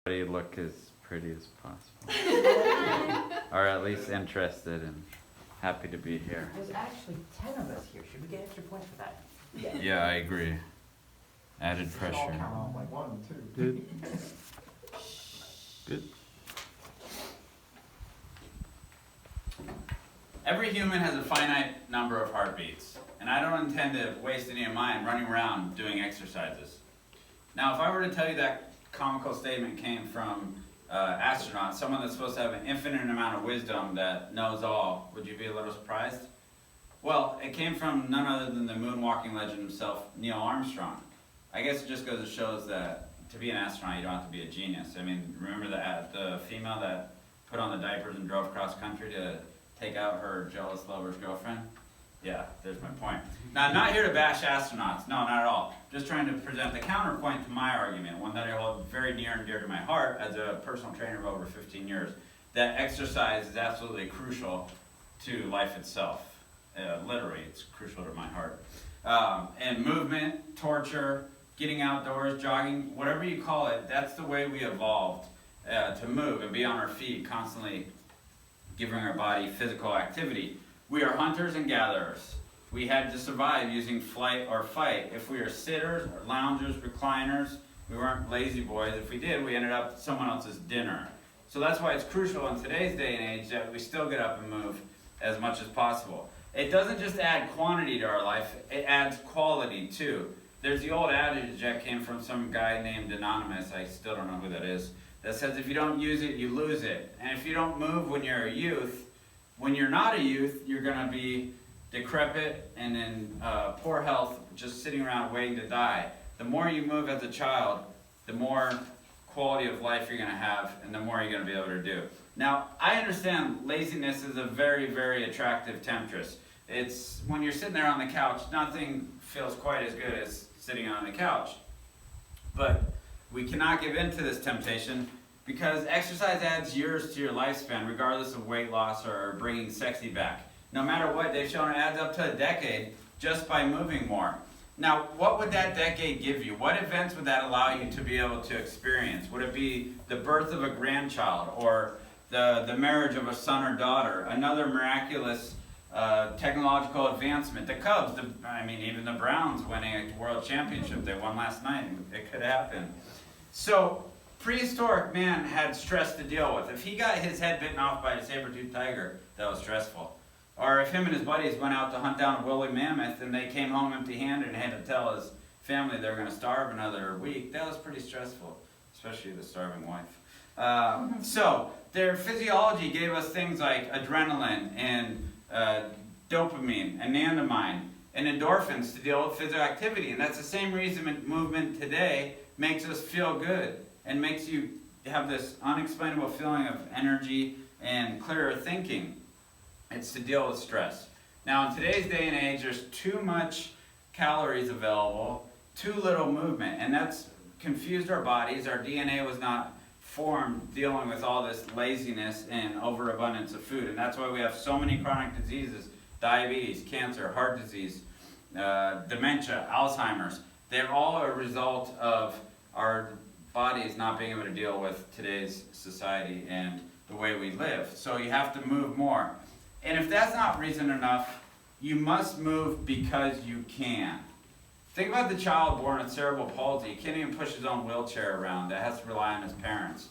look as pretty as possible. Or at least interested and happy to be here. There's actually 10 of us here. Should we get extra points for that? Yeah, I agree. Added pressure. Like 1, 2. Good. Every human has a finite number of heartbeats, and I don't intend to waste any of mine running around doing exercises. Now, if I were to tell you that comical statement came from astronaut, someone that's supposed to have an infinite amount of wisdom that knows all, would you be a little surprised? Well, it came from none other than the moonwalking legend himself, Neil Armstrong. I guess it just goes to show that to be an astronaut, you don't have to be a genius. I mean, remember the female that put on the diapers and drove cross country to take out her jealous lover's girlfriend? Yeah, there's my point. Now, I'm not here to bash astronauts. No, not at all. Just trying to present the counterpoint to my argument, one that I hold very near and dear to my heart as a personal trainer of over 15 years, that exercise is absolutely crucial to life itself. Literally, it's crucial to my heart. And movement, torture, getting outdoors, jogging, whatever you call it, that's the way we evolved to move and be on our feet, constantly giving our body physical activity. We are hunters and gatherers. We had to survive using flight or fight. If we are sitters or loungers, recliners, we weren't lazy boys. If we did, we ended up someone else's dinner. So that's why it's crucial in today's day and age that we still get up and move as much as possible. It doesn't just add quantity to our life, it adds quality too. There's the old adage that came from some guy named Anonymous, I still don't know who that is, that says if you don't use it, you lose it. And if you don't move when you're a youth, when you're not a youth, you're going to be decrepit and in poor health, just sitting around waiting to die. The more you move as a child, the more quality of life you're going to have, and the more you're going to be able to do. Now, I understand laziness is a very, very attractive temptress. It's when you're sitting there on the couch, nothing feels quite as good as sitting on the couch. But we cannot give in to this temptation because exercise adds years to your lifespan, regardless of weight loss or bringing sexy back. No matter what, they've shown it adds up to a decade just by moving more. Now, what would that decade give you? What events would that allow you to be able to experience? Would it be the birth of a grandchild or the marriage of a son or daughter, another miraculous technological advancement? The Cubs, even the Browns winning a world championship. They won last night. It could happen. So, prehistoric man had stress to deal with. If he got his head bitten off by a saber-toothed tiger, that was stressful. Or if him and his buddies went out to hunt down a woolly mammoth and they came home empty-handed and had to tell his family they were going to starve another week, that was pretty stressful, especially the starving wife. So their physiology gave us things like adrenaline and dopamine, anandamide, and endorphins to deal with physical activity. And that's the same reason movement today makes us feel good and makes you have this unexplainable feeling of energy and clearer thinking. It's to deal with stress. Now, in today's day and age, there's too much calories available, too little movement, and that's confused our bodies. Our DNA was not formed dealing with all this laziness and overabundance of food, and that's why we have so many chronic diseases: diabetes, cancer, heart disease, dementia, Alzheimer's. They're all a result of our bodies not being able to deal with today's society and the way we live. So you have to move more. And if that's not reason enough, you must move because you can. Think about the child born with cerebral palsy. He can't even push his own wheelchair around. That has to rely on his parents.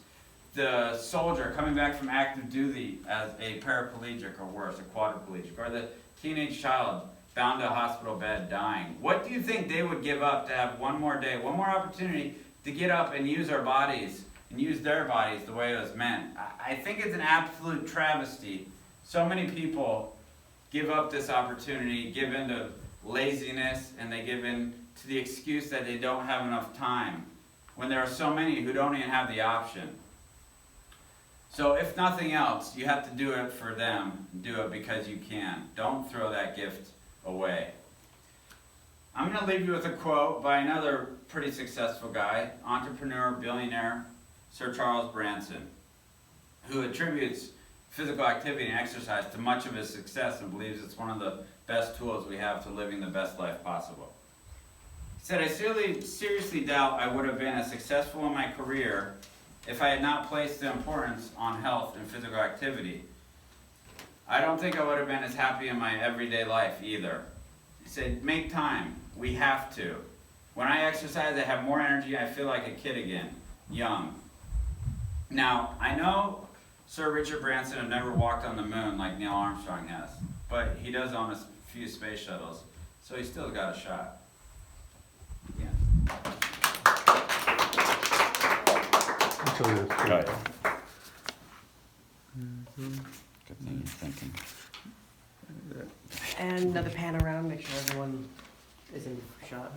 The soldier coming back from active duty as a paraplegic or worse, a quadriplegic. Or the teenage child bound to a hospital bed dying. What do you think they would give up to have one more day, one more opportunity to get up and use our bodies and use their bodies the way it was meant? I think it's an absolute travesty. So many people give up this opportunity, give in to laziness, and they give in to the excuse that they don't have enough time, when there are so many who don't even have the option. So if nothing else, you have to do it for them. Do it because you can. Don't throw that gift away. I'm going to leave you with a quote by another pretty successful guy, entrepreneur, billionaire, Sir Charles Branson, who attributes physical activity and exercise to much of his success and believes it's one of the best tools we have to living the best life possible. He said, "I seriously doubt I would have been as successful in my career if I had not placed the importance on health and physical activity. I don't think I would have been as happy in my everyday life either. He said, make time. We have to. When I exercise, I have more energy. I feel like a kid again, young. Now, I know Sir Richard Branson had never walked on the moon like Neil Armstrong has, but he does own a few space shuttles, so he's still got a shot. Yeah. Right. Good thing you're thinking. And another pan around, make sure everyone is in shot.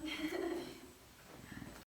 Thanks.